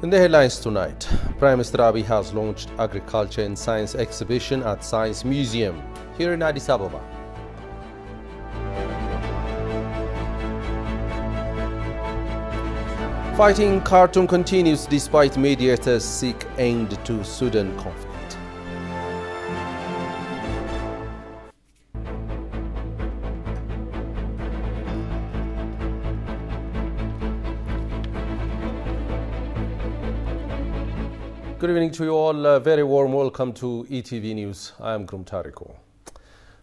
In the headlines tonight, Prime Minister Abiy has launched Agriculture and Science exhibition at Science Museum here in Addis Ababa. Fighting in Khartoum continues despite mediators seek end to Sudan conflict. Good evening to you all. A very warm welcome to ETV News. I am Grum Tariko.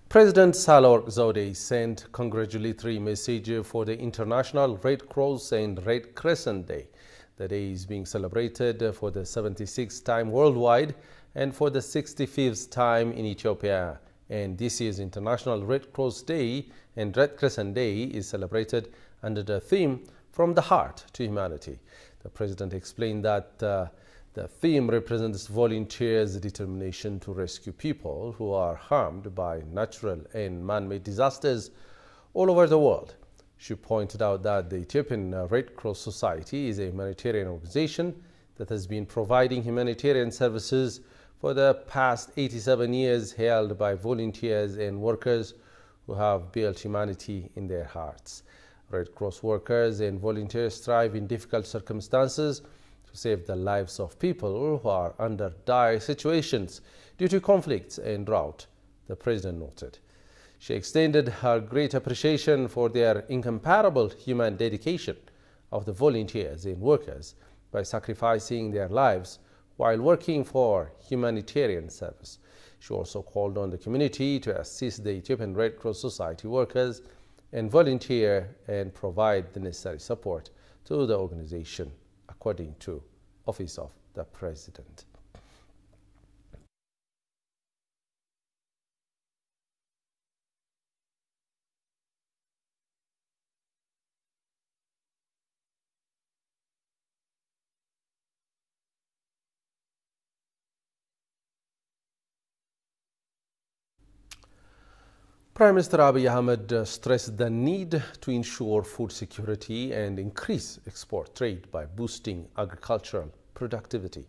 President Sahle-Work Zewde sent congratulatory message for the International Red Cross and Red Crescent Day. The day is being celebrated for the 76th time worldwide and for the 65th time in Ethiopia. And this year's International Red Cross Day and Red Crescent Day is celebrated under the theme From the Heart to Humanity. The President explained that the theme represents volunteers' determination to rescue people who are harmed by natural and man-made disasters all over the world. She pointed out that the Ethiopian Red Cross Society is a humanitarian organization that has been providing humanitarian services for the past 87 years, held by volunteers and workers who have built humanity in their hearts. Red Cross workers and volunteers strive in difficult circumstances to save the lives of people who are under dire situations due to conflicts and drought, the President noted. She extended her great appreciation for their incomparable human dedication of the volunteers and workers by sacrificing their lives while working for humanitarian service. She also called on the community to assist the Ethiopian Red Cross Society workers and volunteer and provide the necessary support to the organization, according to Office of the President. Prime Minister Abiy Ahmed stressed the need to ensure food security and increase export trade by boosting agricultural productivity.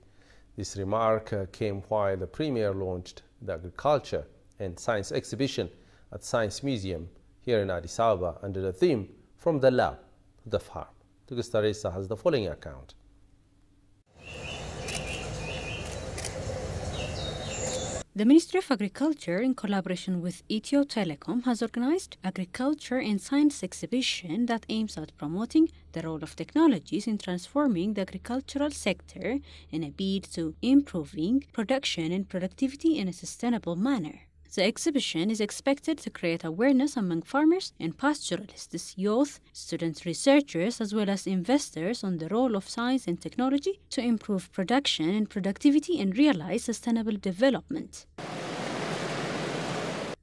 This remark came while the Premier launched the Agriculture and Science exhibition at Science Museum here in Addis Ababa under the theme From the Lab to the Farm. Tugistaresa has the following account. The Ministry of Agriculture, in collaboration with Ethio Telecom, has organized Agriculture and Science exhibition that aims at promoting the role of technologies in transforming the agricultural sector in a bid to improving production and productivity in a sustainable manner. The exhibition is expected to create awareness among farmers and pastoralists, youth, student researchers, as well as investors on the role of science and technology to improve production and productivity and realize sustainable development.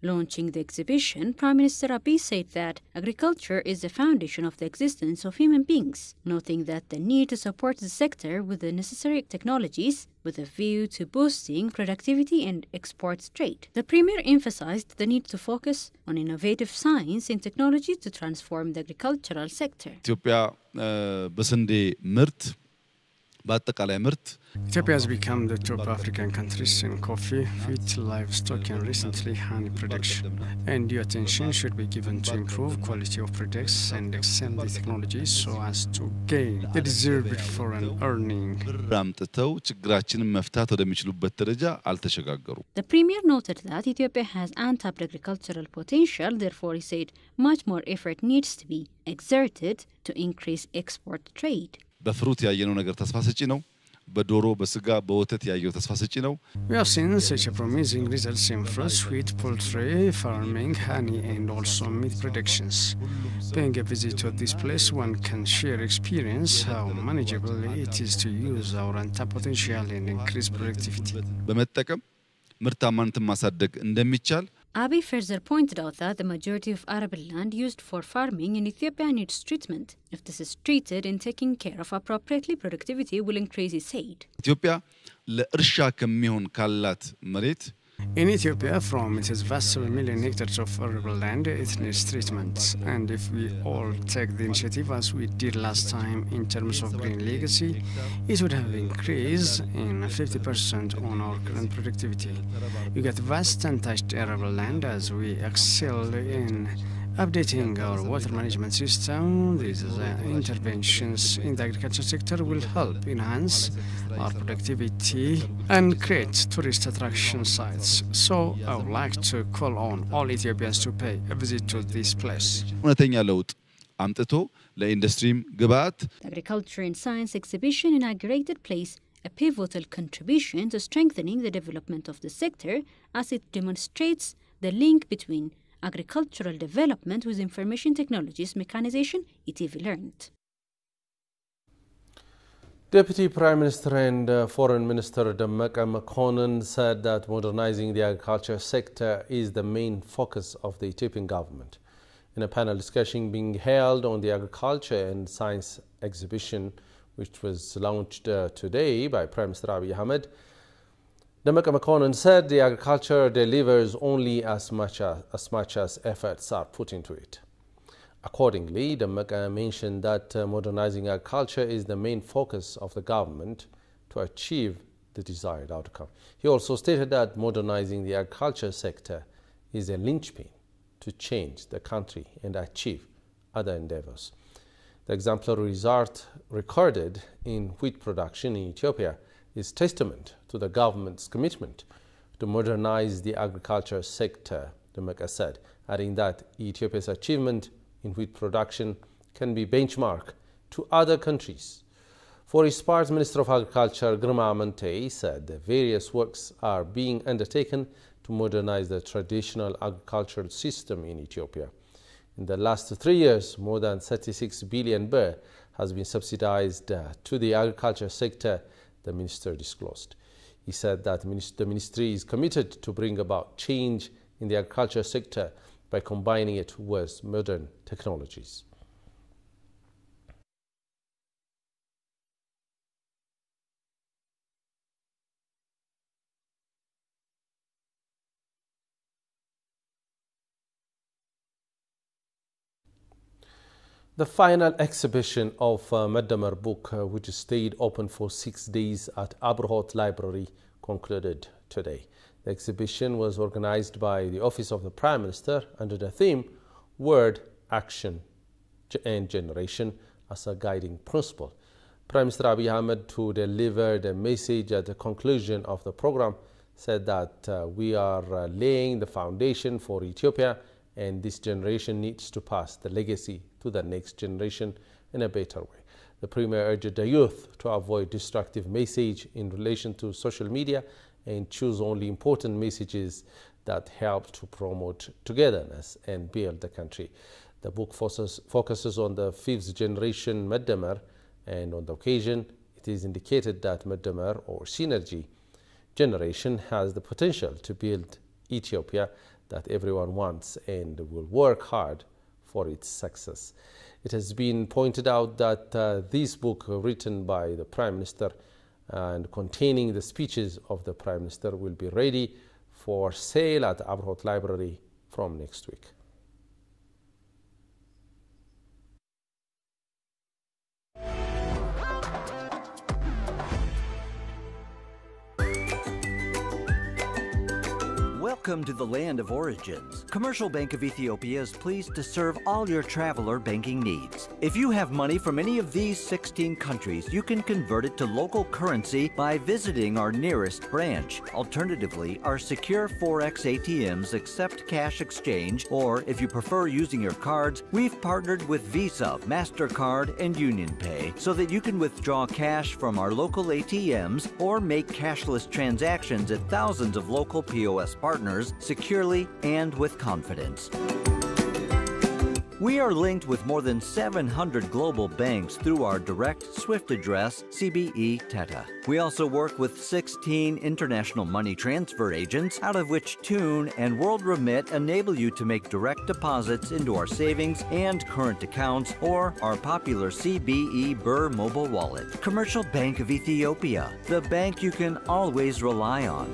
Launching the exhibition, Prime Minister Abiy said that agriculture is the foundation of the existence of human beings, noting that the need to support the sector with the necessary technologies with a view to boosting productivity and export trade. The Premier emphasized the need to focus on innovative science and technology to transform the agricultural sector. Ethiopia has become the top African countries in coffee, wheat, livestock, and recently honey production. And due attention should be given to improve quality of products and extend the technology so as to gain the deserved foreign earning. The Premier noted that Ethiopia has untapped agricultural potential, therefore he said much more effort needs to be exerted to increase export trade. በፍሩት ያየነው ነገር ተስፋ ሰጪ ነው በዶሮ በስጋ በወተት ያየው ተስፋ ሰጪ ነው We have seen such a promising results in fruits, wheat, poultry, farming, honey and also meat productions. Paying a visit to this place, one can share experience how manageable it is to use our untapped potential and increase productivity. በመጠቀም ምርታማነትን ማሳደግ እንደሚቻል Abiy further pointed out that the majority of arable land used for farming in Ethiopia needs treatment. If this is treated and taken care of appropriately, productivity will increase, he said. ኢትዮጵያ ለእርሻ ከሚሆን ካላት መሬት In Ethiopia, from its vast 7 million hectares of arable land, it needs treatment. And if we all take the initiative as we did last time in terms of green legacy, it would have increased in 50% on our current productivity. We get vast untouched arable land as we excel in updating our water management system. These interventions in the agriculture sector will help enhance our productivity and create tourist attraction sites. So I would like to call on all Ethiopians to pay a visit to this place. እውነተኛ ለውጥ አምጥቶ ለኢንዱስትሪም ግብዓት The Agriculture and Science exhibition inaugurated plays a pivotal contribution to strengthening the development of the sector as it demonstrates the link between agricultural development with information technologies mechanization, ETV learned. Deputy Prime Minister and Foreign Minister Dammaqe Mokonnin said that modernizing the agriculture sector is the main focus of the Ethiopian government. In a panel discussion being held on the Agriculture and Science exhibition, which was launched today by Prime Minister Abiy Ahmed, Dammaqe Mokonnin said the agriculture delivers only as much as efforts are put into it. Accordingly, Dammaqe mentioned that modernizing agriculture is the main focus of the government to achieve the desired outcome. He also stated that modernizing the agriculture sector is a linchpin to change the country and achieve other endeavors. The exemplary result recorded in wheat production in Ethiopia is testament to the government's commitment to modernize the agriculture sector, Dammaqe said, adding that Ethiopia's achievement in wheat production can be benchmarked to other countries. For his part, Minister of Agriculture Girma Amanté said that various works are being undertaken to modernize the traditional agricultural system in Ethiopia. In the last 3 years, more than 36 billion birr has been subsidized to the agriculture sector, the minister disclosed. He said that the ministry is committed to bring about change in the agriculture sector by combining it with modern technologies. The final exhibition of Maddammar book, which stayed open for 6 days at Abrahot Library, concluded today. The exhibition was organized by the Office of the Prime Minister under the theme Word, Action and Generation as a guiding principle. Prime Minister Abiy Ahmed, who delivered a message at the conclusion of the program, said that we are laying the foundation for Ethiopia, and this generation needs to pass the legacy to the next generation in a better way. The Premier urged the youth to avoid destructive message in relation to social media and choose only important messages that help to promote togetherness and build the country. The book focuses on the 5th generation Maddammar, and on the occasion it is indicated that Maddammar or Synergy generation has the potential to build Ethiopia that everyone wants and will work hard for its success. It has been pointed out that this book, written by the Prime Minister and containing the speeches of the Prime Minister, will be ready for sale at Abrahot Library from next week. Welcome to the land of origins. Commercial Bank of Ethiopia is pleased to serve all your traveler banking needs. If you have money from any of these 16 countries, you can convert it to local currency by visiting our nearest branch. Alternatively, our secure Forex ATMs accept cash exchange, or if you prefer using your cards, we've partnered with Visa, MasterCard, and UnionPay so that you can withdraw cash from our local ATMs or make cashless transactions at thousands of local POS partners securely and with confidence. We are linked with more than 700 global banks through our direct SWIFT address, CBE Teta. We also work with 16 international money transfer agents, out of which Tune and WorldRemit enable you to make direct deposits into our savings and current accounts or our popular CBE Birr mobile wallet. Commercial Bank of Ethiopia, the bank you can always rely on.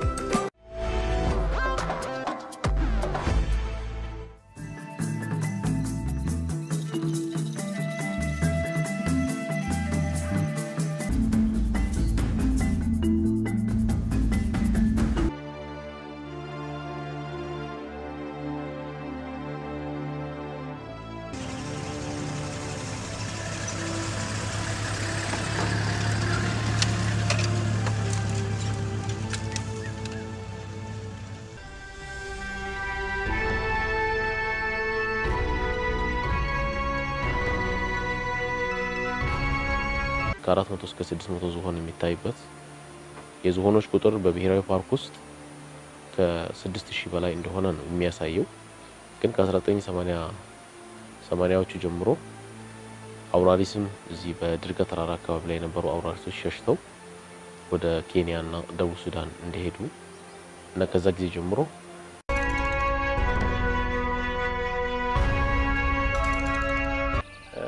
ከ400 እስከ 600 ዝሆን የሚታይበት የዝሆኖች ቁጥር በብሔራዊ ፓርክ ውስጥ ከ6000 በላይ እንደሆነ ነው የሚያሳየው። ግን ከ1980ዎቹ ጀምሮ አውራሪስም እዚህ በድርጋ ተራራ አካባቢ ላይ የነበሩ አውራሪሶች ሸሽተው ወደ ኬንያና ደቡብ ሱዳን እንደሄዱ እና ከዛ ጊዜ ጀምሮ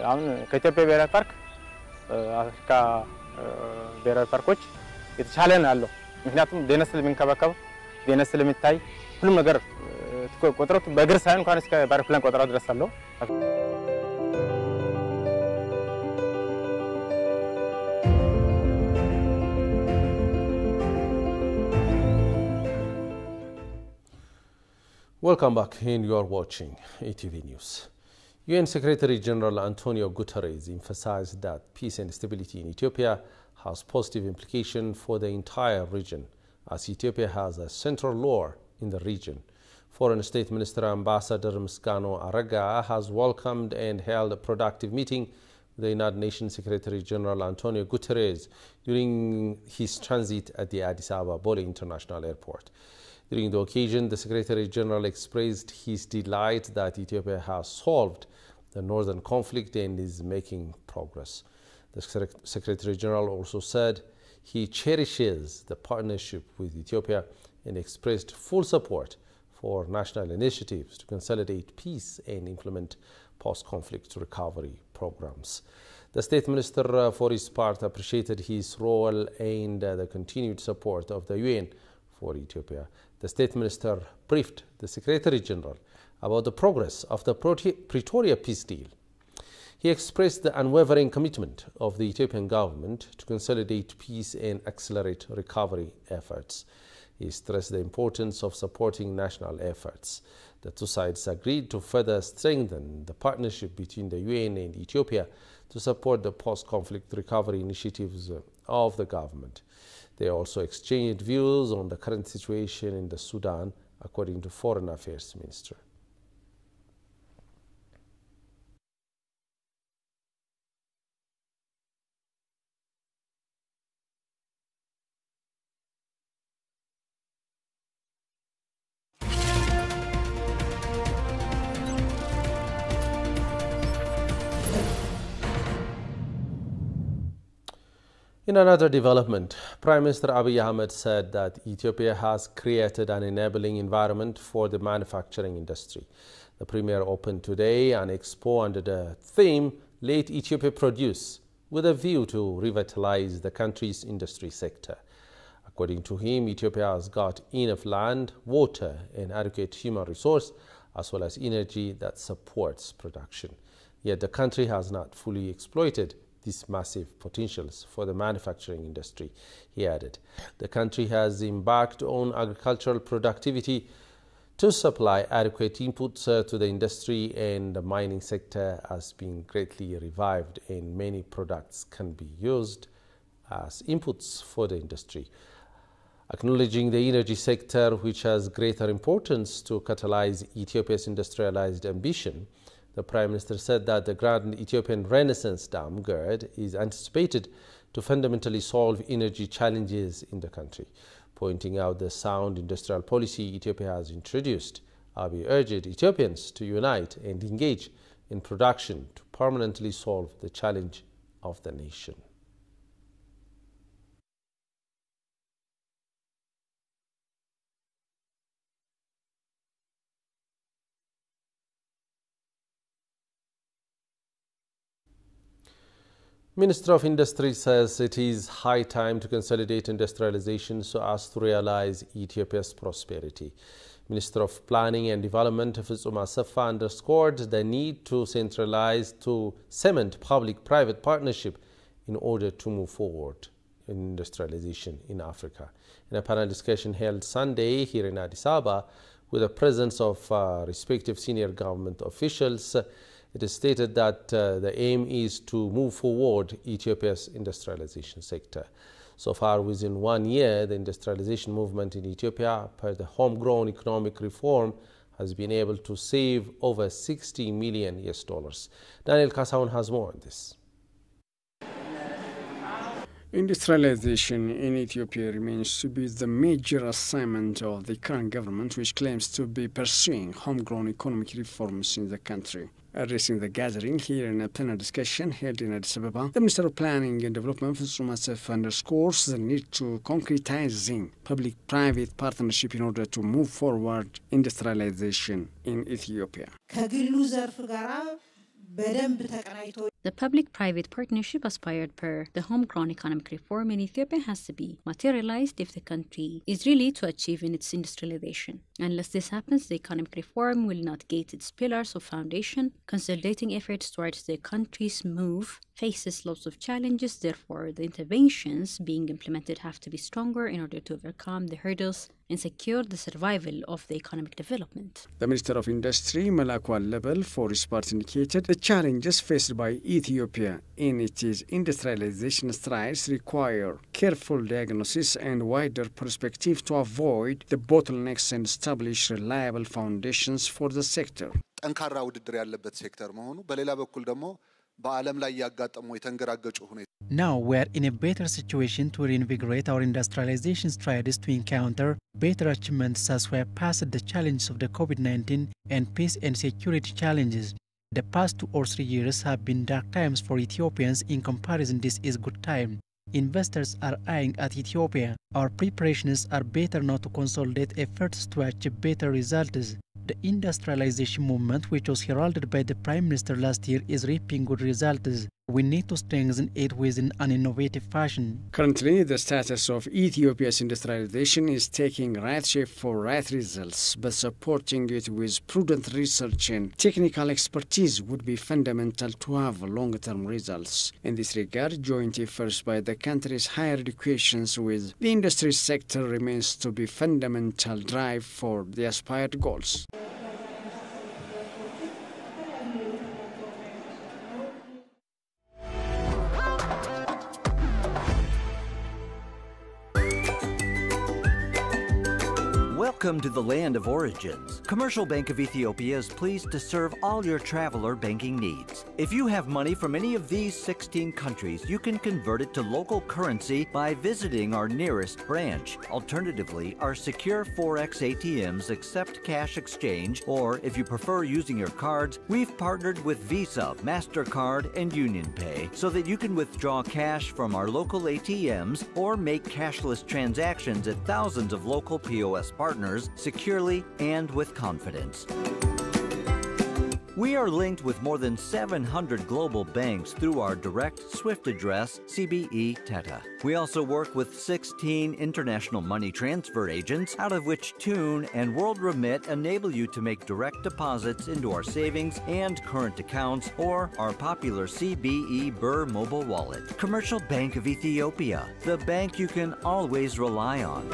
አሁን ከኢትዮጵያ ብሔራዊ ፓርክ አፍሪካ ብሔራዊ ፓርኮች የተሻለ ነው ያለው። ምክንያቱም ደነስ ስለሚንከባከብ ደነስ ስለሚታይ ሁሉም ነገር ቆጥሮት በእግር ሳይሆን እንኳን እስከ በአውሮፕላን ቆጥሮ ድረስ አለው። Welcome back, and you are watching ETV News. UN Secretary General Antonio Guterres emphasized that peace and stability in Ethiopia has positive implications for the entire region, as Ethiopia has a central role in the region. Foreign State Minister Ambassador Misgano Arega has welcomed and held a productive meeting with the United Nations Secretary General Antonio Guterres during his transit at the Addis Ababa Bole International Airport. During the occasion, the Secretary General expressed his delight that Ethiopia has solved the northern conflict and is making progress. The Secretary General also said he cherishes the partnership with Ethiopia and expressed full support for national initiatives to consolidate peace and implement post-conflict recovery programs. The State Minister, for his part, appreciated his role and the continued support of the UN for Ethiopia. The State Minister briefed the Secretary General about the progress of the Pretoria peace deal. He expressed the unwavering commitment of the Ethiopian government to consolidate peace and accelerate recovery efforts. He stressed the importance of supporting national efforts. The two sides agreed to further strengthen the partnership between the UN and Ethiopia to support the post-conflict recovery initiatives of the government. They also exchanged views on the current situation in the Sudan, according to Foreign Affairs Minister. In another development, Prime Minister Abiy Ahmed said that Ethiopia has created an enabling environment for the manufacturing industry. The Premier opened today an expo under the theme, Let Ethiopia Produce, with a view to revitalize the country's industry sector. According to him, Ethiopia has got enough land, water, and adequate human resource, as well as energy that supports production. Yet the country has not fully exploited these massive potentials for the manufacturing industry, he added. The country has embarked on agricultural productivity to supply adequate inputs to the industry, and the mining sector has been greatly revived, and many products can be used as inputs for the industry. Acknowledging the energy sector, which has greater importance to catalyze Ethiopia's industrialized ambition, the Prime Minister said that the Grand Ethiopian Renaissance Dam, GERD, is anticipated to fundamentally solve energy challenges in the country. Pointing out the sound industrial policy Ethiopia has introduced, Abiy urged Ethiopians to unite and engage in production to permanently solve the challenge of the nation. Minister of Industry says it is high time to consolidate industrialization so as to realize Ethiopia's prosperity. Minister of Planning and Development Fitsum Assefa underscored the need to cement public-private partnership in order to move forward in industrialization in Africa. In a panel discussion held Sunday here in Addis Ababa with the presence of respective senior government officials, it is stated that the aim is to move forward Ethiopia's industrialization sector. So far, within 1 year, the industrialization movement in Ethiopia, per the homegrown economic reform, has been able to save over $60 million. Daniel Kasaun has more on this. Industrialization in Ethiopia remains to be the major assignment of the current government, which claims to be pursuing homegrown economic reforms in the country. Addressing the gathering here in a panel discussion held in Addis Ababa, the Minister of Planning and Development, Fitsum Asef, underscores the need to concretizing public-private partnership in order to move forward industrialization in Ethiopia. The public-private partnership aspired per the homegrown economic reform in Ethiopia has to be materialized if the country is really to achieve in its industrialization. Unless this happens, the economic reform will not gate its pillars of foundation. Consolidating efforts towards the country's move faces lots of challenges. Therefore, the interventions being implemented have to be stronger in order to overcome the hurdles and secure the survival of the economic development. The Minister of Industry, Malaku Al-Lebel, for his part indicated the challenges faced by Ethiopia in its industrialization strides require careful diagnosis and wider perspective to avoid the bottlenecks and establish reliable foundations for the sector. Now we are in a better situation to reinvigorate our industrialization strides to encounter better achievements as we have passed the challenges of the COVID-19 and peace and security challenges. The past 2 or 3 years have been dark times for Ethiopians. In comparison, this is good time. Investors are eyeing at Ethiopia. Our preparations are better now to consolidate efforts to achieve better results. The industrialization movement, which was heralded by the Prime Minister last year, is reaping good results. We need to strengthen it within an innovative fashion. Currently, the status of Ethiopia's industrialization is taking right shape for right results, but supporting it with prudent research and technical expertise would be fundamental to have long-term results. In this regard, joint efforts by the country's higher education with the industry sector remains to be fundamental drive for the aspired goals. Welcome to the land of origins. Commercial Bank of Ethiopia is pleased to serve all your traveler banking needs. If you have money from any of these 16 countries, you can convert it to local currency by visiting our nearest branch. Alternatively, our secure Forex ATMs accept cash exchange, or if you prefer using your cards, we've partnered with Visa, MasterCard, and UnionPay so that you can withdraw cash from our local ATMs or make cashless transactions at thousands of local POS partners securely and with confidence. We are linked with more than 700 global banks through our direct SWIFT address, CBE Teta. We also work with 16 international money transfer agents, out of which Tune and World Remit enable you to make direct deposits into our savings and current accounts or our popular CBE Burr mobile wallet. Commercial Bank of Ethiopia, the bank you can always rely on.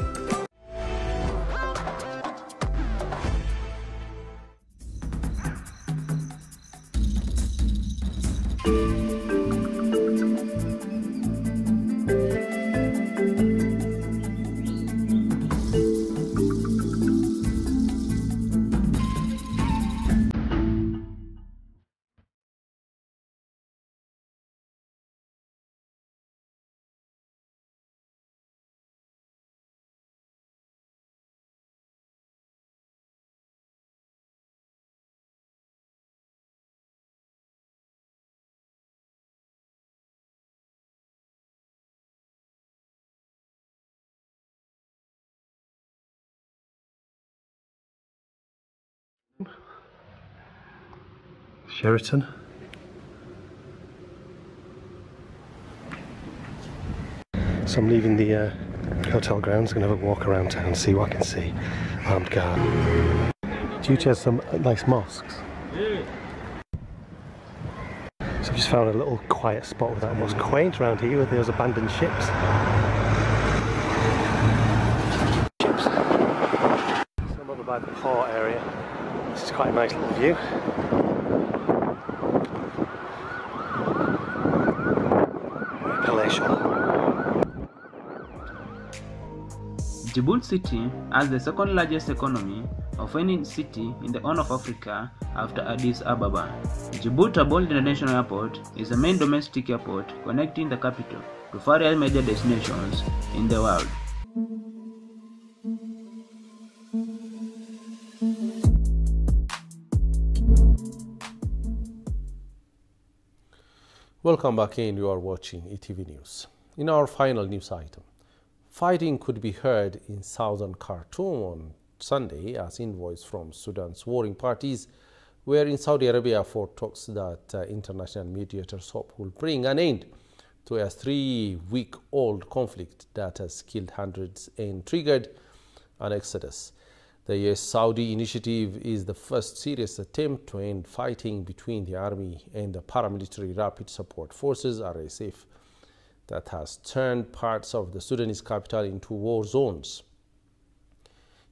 Sheraton. So I'm leaving the hotel grounds, going to have a walk around town, see what I can see. Armed guard. Djibouti has some nice mosques. So I've just found a little quiet spot without much quaint around here with those abandoned ships. So I'm over by the port area. This is quite a nice little view. Djibouti City has the second largest economy of of any city in the Horn of Africa after Addis Ababa. Djibouti Bole International Airport is the main domestic airport connecting the capital to various major destinations in the world. Welcome back in. You are watching ETV News. In our final news item, fighting could be heard in southern Khartoum on Sunday as envoys from Sudan's warring parties were in Saudi Arabia for talks that international mediators hope will bring an end to a 3-week-old conflict that has killed hundreds and triggered an exodus. The US-Saudi initiative is the first serious attempt to end fighting between the army and the paramilitary Rapid Support Forces, RSF, that has turned parts of the Sudanese capital into war zones.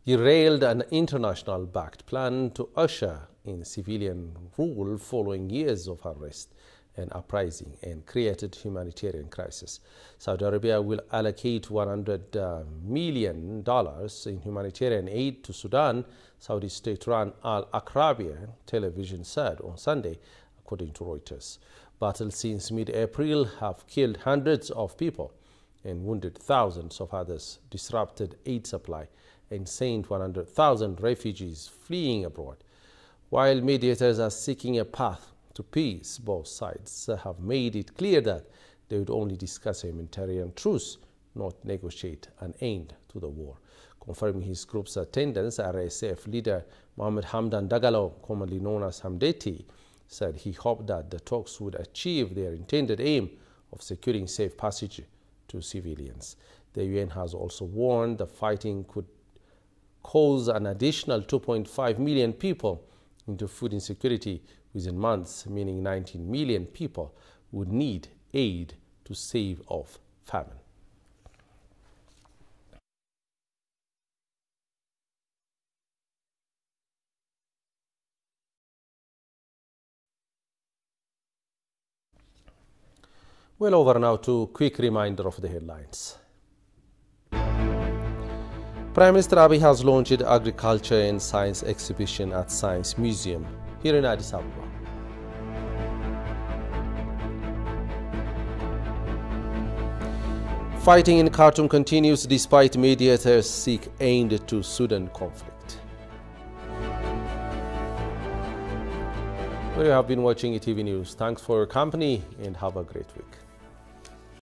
Derailed an international-backed plan to usher in civilian rule following years of unrest and uprising and created humanitarian crisis. Saudi Arabia will allocate $100 million in humanitarian aid to Sudan, Saudi state-run Al Arabiya television said on Sunday, according to Reuters. Battles since mid-April have killed hundreds of people and wounded thousands of others, disrupted aid supply, and sent 100,000 refugees fleeing abroad. While mediators are seeking a path to peace, both sides have made it clear that they would only discuss a humanitarian truce, not negotiate an end to the war. Confirming his group's attendance, RSF leader Mohammed Hamdan Dagalo, commonly known as Hamdeti, said he hoped that the talks would achieve their intended aim of securing safe passage to civilians. The UN has also warned the fighting could cause an additional 2.5 million people into food insecurity within months, meaning 19 million people would need aid to save off famine. Well, over now to a quick reminder of the headlines. Prime Minister Abiy has launched Agriculture and Science exhibition at Science Museum here in Addis Ababa. Fighting in Khartoum continues despite mediators seek end to Sudan conflict. Well, you have been watching ETV News. Thanks for your company and have a great week.